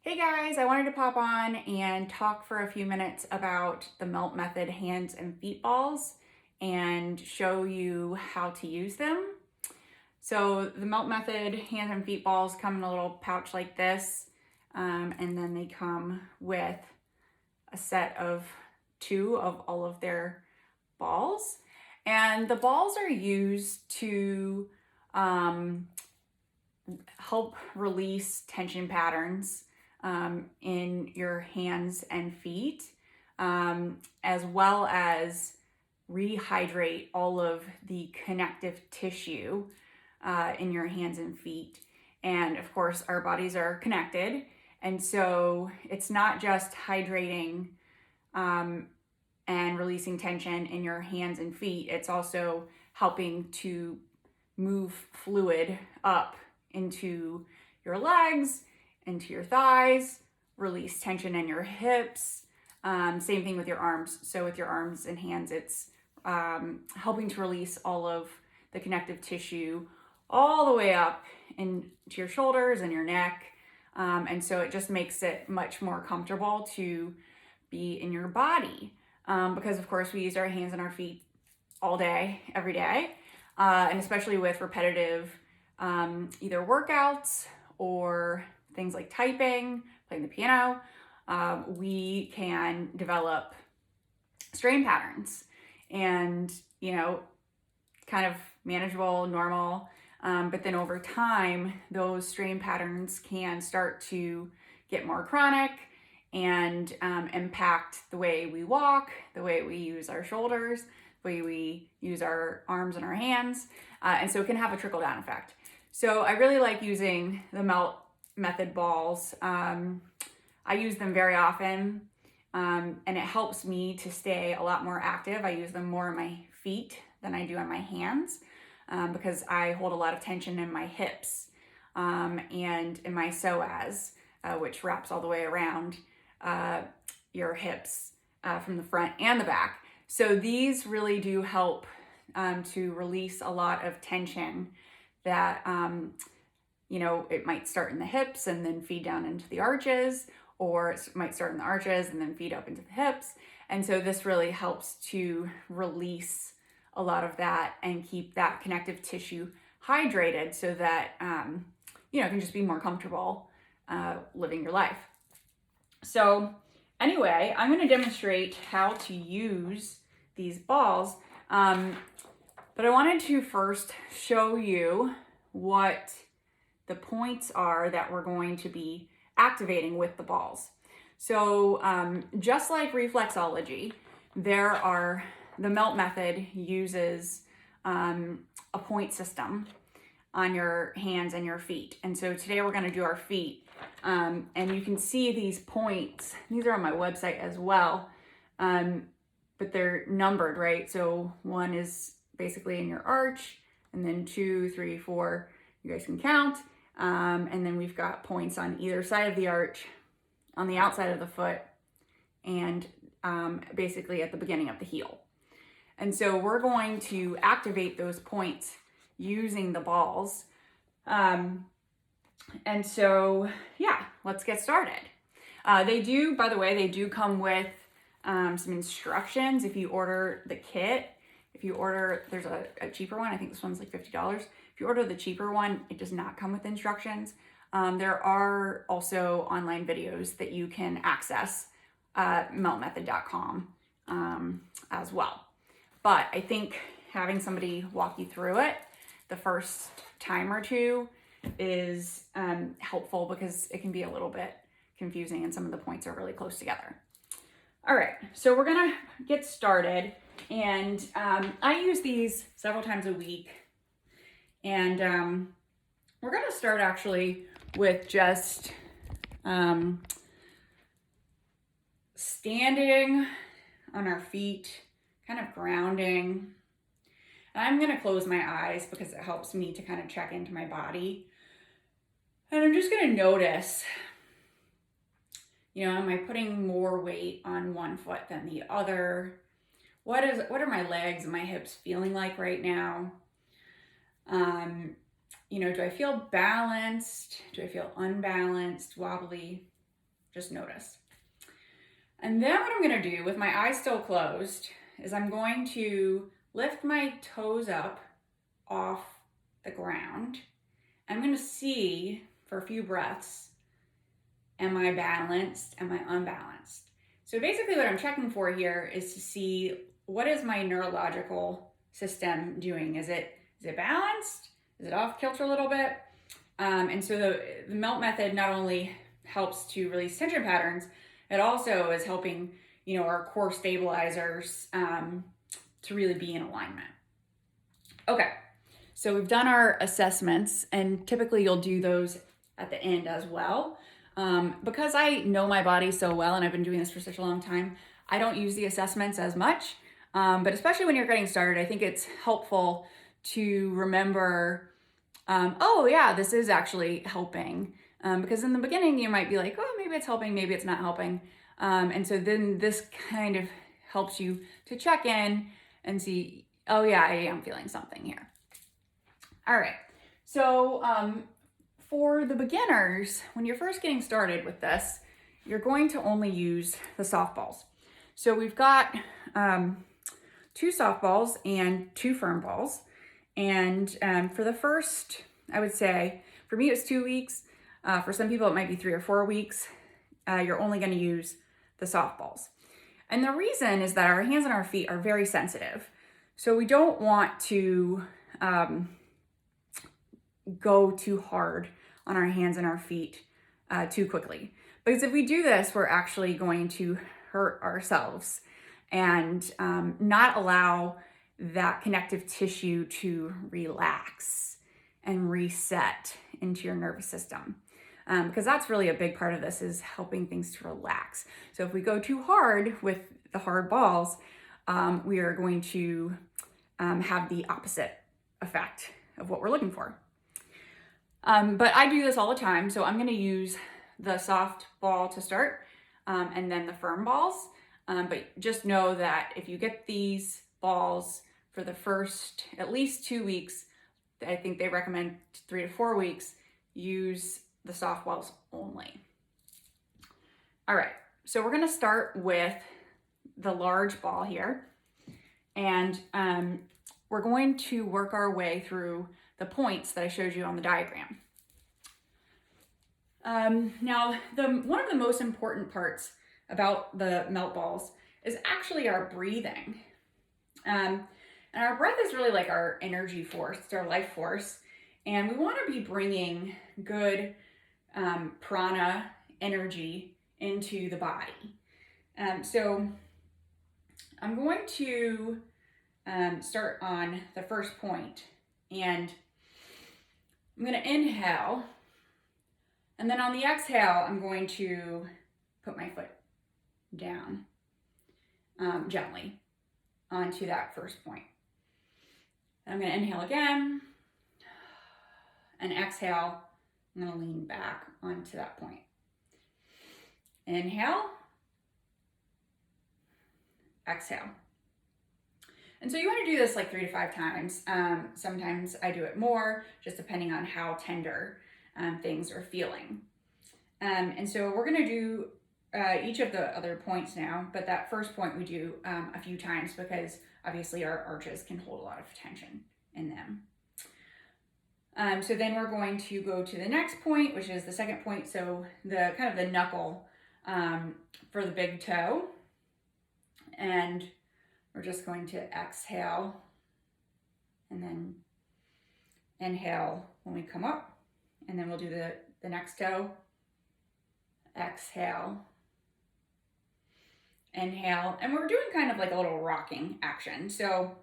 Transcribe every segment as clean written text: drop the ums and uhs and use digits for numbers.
Hey guys, I wanted to pop on and talk for a few minutes about the Melt Method hands and feet balls and show you how to use them. So the Melt Method hands and feet balls come in a little pouch like this, and then they come with a set of two of all of their balls. And the balls are used to help release tension patterns in your hands and feet, as well as rehydrate all of the connective tissue in your hands and feet. And of course, our bodies are connected. And so it's not just hydrating and releasing tension in your hands and feet, it's also helping to move fluid up into your legs, into your thighs, release tension in your hips. Same thing with your arms. So with your arms and hands, it's helping to release all of the connective tissue all the way up into your shoulders and your neck. And so it just makes it much more comfortable to be in your body. Because of course we use our hands and our feet all day, every day. And especially with repetitive either workouts or things like typing, playing the piano, we can develop strain patterns and, kind of manageable, normal. But then over time, those strain patterns can start to get more chronic and impact the way we walk, the way we use our shoulders, the way we use our arms and our hands. And so it can have a trickle down effect. So I really like using the Melt Method balls. I use them very often, and it helps me to stay a lot more active. I use them more on my feet than I do on my hands because I hold a lot of tension in my hips and in my psoas, which wraps all the way around your hips from the front and the back. So these really do help to release a lot of tension that, it might start in the hips and then feed down into the arches, or it might start in the arches and then feed up into the hips. And so this really helps to release a lot of that and keep that connective tissue hydrated so that, you can just be more comfortable living your life. So anyway, I'm going to demonstrate how to use these balls. But I wanted to first show you what the points are that we're going to be activating with the balls. So just like reflexology, the Melt Method uses a point system on your hands and your feet. And so today we're going to do our feet. And you can see these points. These are on my website as well, but they're numbered, right? So 1 is basically in your arch, and then 2, 3, 4, you guys can count. And then we've got points on either side of the arch, on the outside of the foot, and basically at the beginning of the heel. And so we're going to activate those points using the balls. And so, let's get started. They do come with some instructions if you order the kit. There's a cheaper one. I think this one's like $50. If you order the cheaper one, it does not come with instructions. There are also online videos that you can access at meltmethod.com as well. But I think having somebody walk you through it the first time or two is helpful because it can be a little bit confusing and some of the points are really close together. All right, so we're gonna get started. And I use these several times a week. And we're gonna start actually with just standing on our feet, kind of grounding. And I'm gonna close my eyes because it helps me to kind of check into my body. And I'm just gonna notice, am I putting more weight on one foot than the other? What are my legs and my hips feeling like right now? Do I feel balanced? Do I feel unbalanced, wobbly? just notice. And then what I'm gonna do with my eyes still closed is I'm going to lift my toes up off the ground. I'm gonna see for a few breaths, am I balanced, am I unbalanced? So basically what I'm checking for here is to see what is my neurological system doing? Is it balanced? Is it off kilter a little bit? And so the melt method not only helps to release tension patterns, it also is helping, our core stabilizers to really be in alignment. Okay, so we've done our assessments, and typically you'll do those at the end as well. Because I know my body so well and I've been doing this for such a long time, I don't use the assessments as much. But especially when you're getting started, I think it's helpful to remember, oh yeah, this is actually helping. Because in the beginning you might be like, oh, maybe it's helping, maybe it's not helping. And so then this kind of helps you to check in and see, oh yeah, I am feeling something here. All right, so for the beginners, when you're first getting started with this, you're going to only use the softballs. So we've got 2 softballs and 2 firm balls. And for the first, I would say, for me it was 2 weeks. For some people it might be 3 or 4 weeks. You're only going to use the softballs. And the reason is that our hands and our feet are very sensitive. So we don't want to go too hard on our hands and our feet too quickly. Because if we do this, we're actually going to hurt ourselves and not allow that connective tissue to relax and reset into your nervous system. Because that's really a big part of this, is helping things to relax. So if we go too hard with the hard balls, we are going to have the opposite effect of what we're looking for. But I do this all the time, so I'm going to use the soft ball to start and then the firm balls. But just know that if you get these balls for the first at least 2 weeks, I think they recommend 3 to 4 weeks, use the soft balls only. All right, so we're going to start with the large ball here, and we're going to work our way through the points that I showed you on the diagram. Now, one of the most important parts about the melt balls is actually our breathing. And our breath is really like our energy force, it's our life force. And we want to be bringing good prana energy into the body. So I'm going to start on the first point, and I'm going to inhale, and then on the exhale I'm going to put my foot down gently onto that first point. I'm going to inhale again, and exhale, I'm going to lean back onto that point. Inhale, exhale. And so you want to do this like 3 to 5 times. Sometimes I do it more, just depending on how tender things are feeling. And so we're going to do each of the other points now, but that first point we do a few times because obviously our arches can hold a lot of tension in them. So then we're going to go to the next point, which is the second point. So the kind of the knuckle for the big toe. And we're just going to exhale and then inhale when we come up. And then we'll do the next toe. Exhale. Inhale. And we're doing kind of like a little rocking action. So,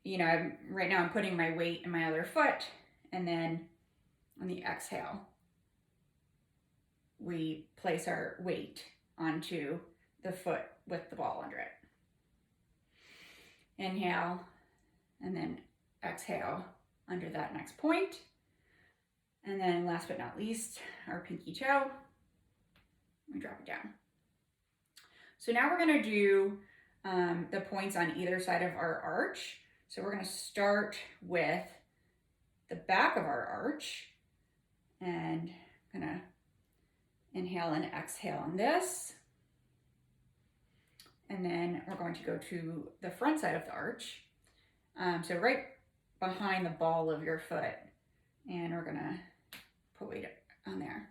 right now I'm putting my weight in my other foot. And then on the exhale, we place our weight onto the foot with the ball under it. Inhale, and then exhale under that next point. And then last but not least, our pinky toe. We drop it down. So now we're going to do the points on either side of our arch. So we're going to start with the back of our arch, and I'm going to Inhale and exhale on this. And then we're going to go to the front side of the arch. So right behind the ball of your foot. And we're gonna put weight on there.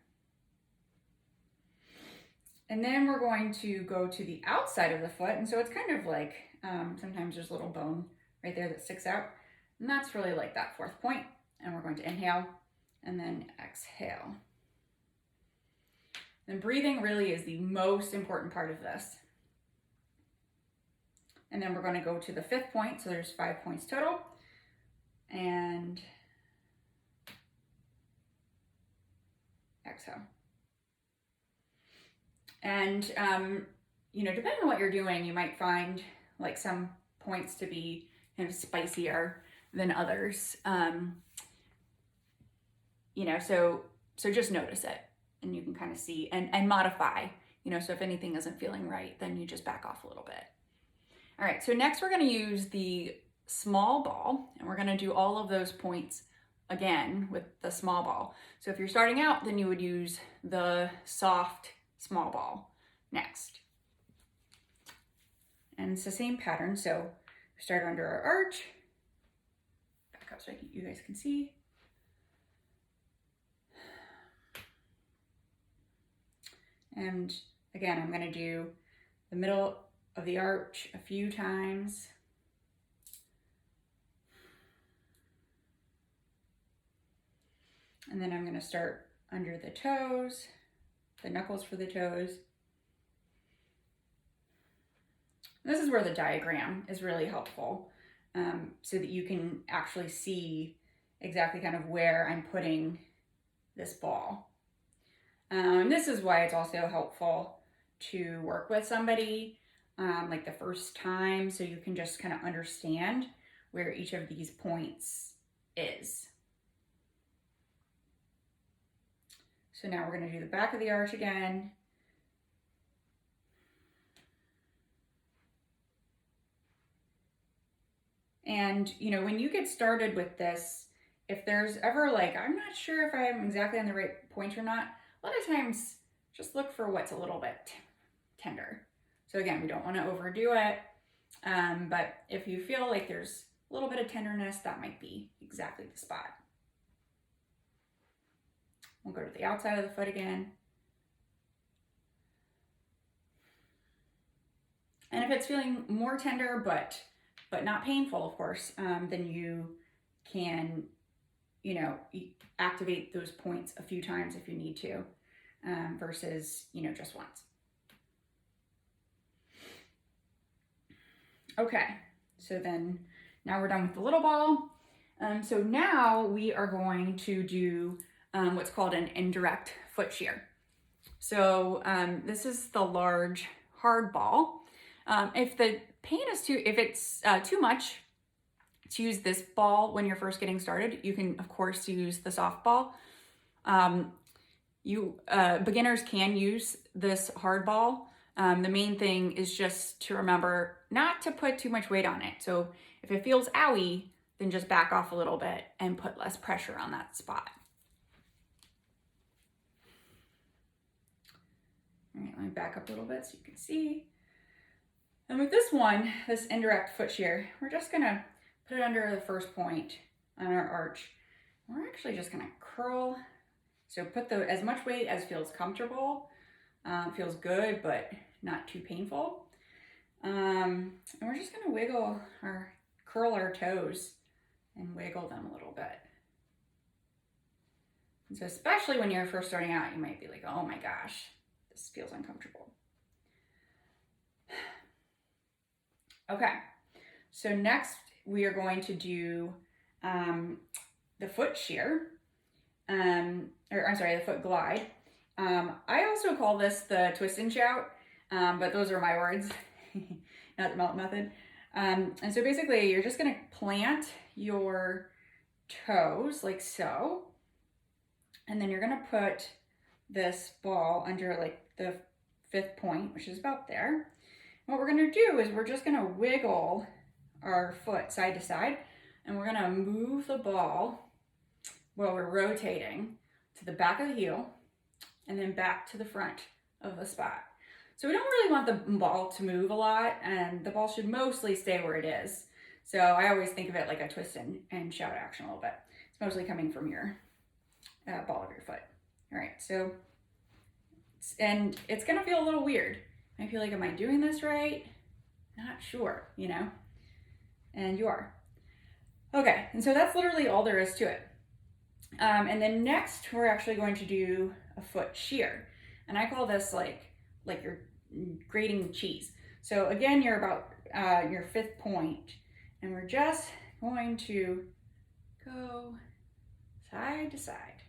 And then we're going to go to the outside of the foot. And so it's kind of like, sometimes there's a little bone right there that sticks out. And that's really like that fourth point. And we're going to inhale and then exhale. And breathing really is the most important part of this. And then we're going to go to the fifth point. So there's 5 points total. And exhale. And, you know, depending on what you're doing, you might find like some points to be kind of spicier than others. You know, so just notice it and you can kind of see and modify, you know, so if anything isn't feeling right, then you just back off a little bit. All right, so next we're going to use the small ball and we're going to do all of those points again with the small ball. So if you're starting out, then you would use the soft small ball next. And it's the same pattern. So we start under our arch, back up so you guys can see. And again, I'm going to do the middle of the arch a few times. And then I'm going to start under the toes, the knuckles for the toes. This is where the diagram is really helpful, so that you can actually see exactly kind of where I'm putting this ball. This is why it's also helpful to work with somebody like the first time, so you can just kind of understand where each of these points is. So now we're going to do the back of the arch again. And, you know, when you get started with this, if there's ever like, I'm not sure if I'm exactly on the right point or not, a lot of times just look for what's a little bit tender. So again, we don't want to overdo it. But if you feel like there's a little bit of tenderness, that might be exactly the spot. We'll go to the outside of the foot again. And if it's feeling more tender, but not painful, of course, then you can, you know, activate those points a few times if you need to, versus, you know, just once. Okay, so then now we're done with the little ball. So now we are going to do what's called an indirect foot shear. So this is the large hard ball. If the pain is if it's too much to use this ball when you're first getting started, you can of course use the soft ball. Beginners can use this hard ball. The main thing is just to remember not to put too much weight on it. So if it feels owie, then just back off a little bit and put less pressure on that spot. All right, let me back up a little bit so you can see. And with this one, this indirect foot shear, we're just gonna put it under the first point on our arch. We're actually just gonna curl. So put as much weight as feels comfortable, feels good, but not too painful. And we're just gonna curl our toes and wiggle them a little bit. And so especially when you're first starting out, you might be like, oh my gosh, this feels uncomfortable. Okay, so next we are going to do the foot shear, the foot glide. I also call this the twist and shout, but those are my words, not the melt method. And so basically you're just gonna plant your toes like so, and then you're gonna put this ball under like the fifth point, which is about there. What we're gonna do is we're just gonna wiggle our foot side to side, and we're gonna move the ball while we're rotating to the back of the heel, and then back to the front of the spot. So we don't really want the ball to move a lot, and the ball should mostly stay where it is. So I always think of it like a twist and shout action a little bit. It's mostly coming from your ball of your foot. All right, so, and it's gonna feel a little weird. I feel like, am I doing this right? Not sure, you know? And you are. Okay, and so that's literally all there is to it. And then next, we're actually going to do a foot shear. And I call this like you're grating cheese. So again, you're about your 5th point, and we're just going to go side to side.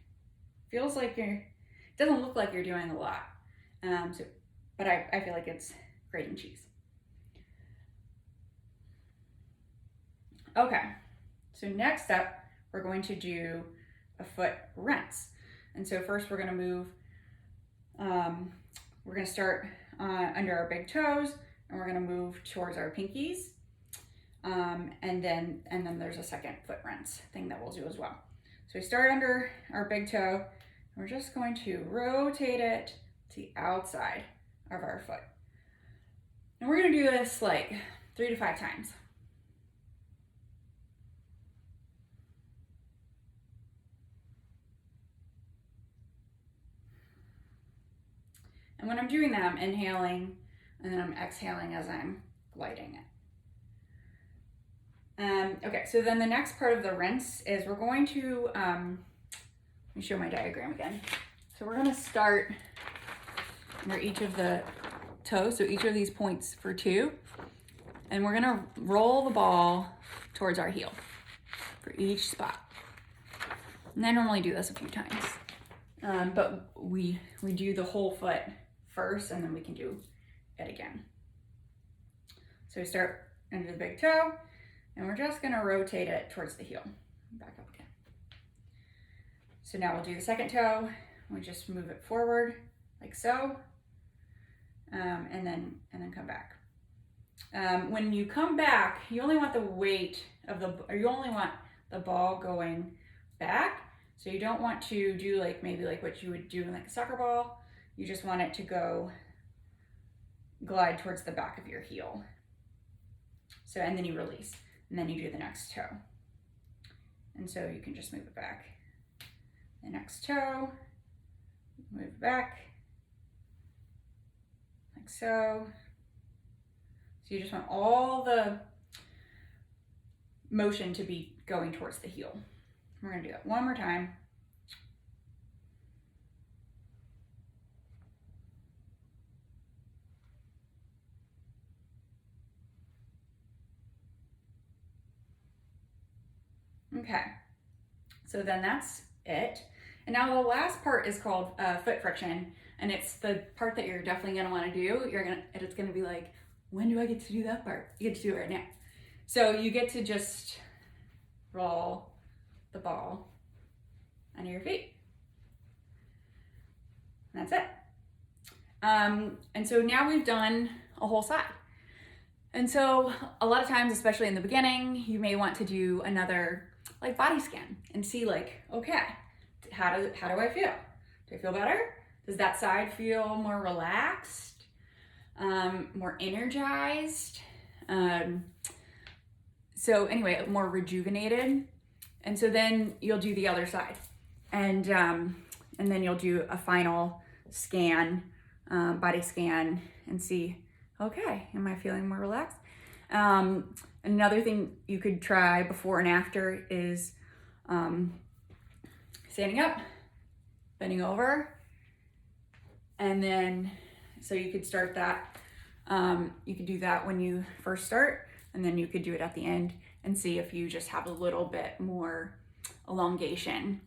Feels like doesn't look like you're doing a lot. But I feel like it's grating cheese. Okay, so next up, we're going to do a foot rinse. And so first we're gonna move, we're gonna start under our big toes, and we're gonna move towards our pinkies. And then there's a second foot rinse thing that we'll do as well. So we start under our big toe, and we're just going to rotate it to the outside of our foot. And we're gonna do this like 3 to 5 times. And when I'm doing that, I'm inhaling, and then I'm exhaling as I'm gliding it. Okay, so then the next part of the rinse is we're going to, let me show my diagram again. So we're gonna start under each of the toes, so each of these points for 2, and we're gonna roll the ball towards our heel for each spot. And I normally do this a few times, but we do the whole foot first, and then we can do it again. So we start under the big toe, and we're just gonna rotate it towards the heel. Back up again. So now we'll do the second toe. We just move it forward like so, and then come back. When you come back, you only want the weight of you only want the ball going back. So you don't want to do maybe what you would do in like a soccer ball. You just want it to glide towards the back of your heel. So, and then you release, and then you do the next toe. And so you can just move it back. The next toe, move it back, like so. So you just want all the motion to be going towards the heel. We're gonna do that one more time. Okay, so then that's it. And now the last part is called foot friction, and it's the part that you're definitely gonna wanna do. It's gonna be like, when do I get to do that part? You get to do it right now. So you get to just roll the ball under your feet. And that's it. And so now we've done a whole side. And so a lot of times, especially in the beginning, you may want to do another body scan and see okay, how do I feel? Do I feel better? Does that side feel more relaxed, more energized? So anyway, more rejuvenated. And so then you'll do the other side, and then you'll do a final scan, body scan, and see, okay, am I feeling more relaxed? Another thing you could try before and after is standing up, bending over, and then, so you could start that, you could do that when you first start, and then you could do it at the end and see if you just have a little bit more elongation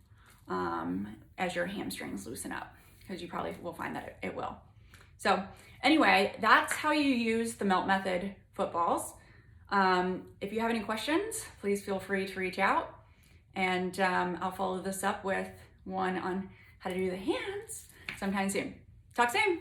as your hamstrings loosen up, because you probably will find that it will. So anyway, that's how you use the Melt Method footballs. If you have any questions, please feel free to reach out, and I'll follow this up with one on how to do the hands sometime soon. Talk soon.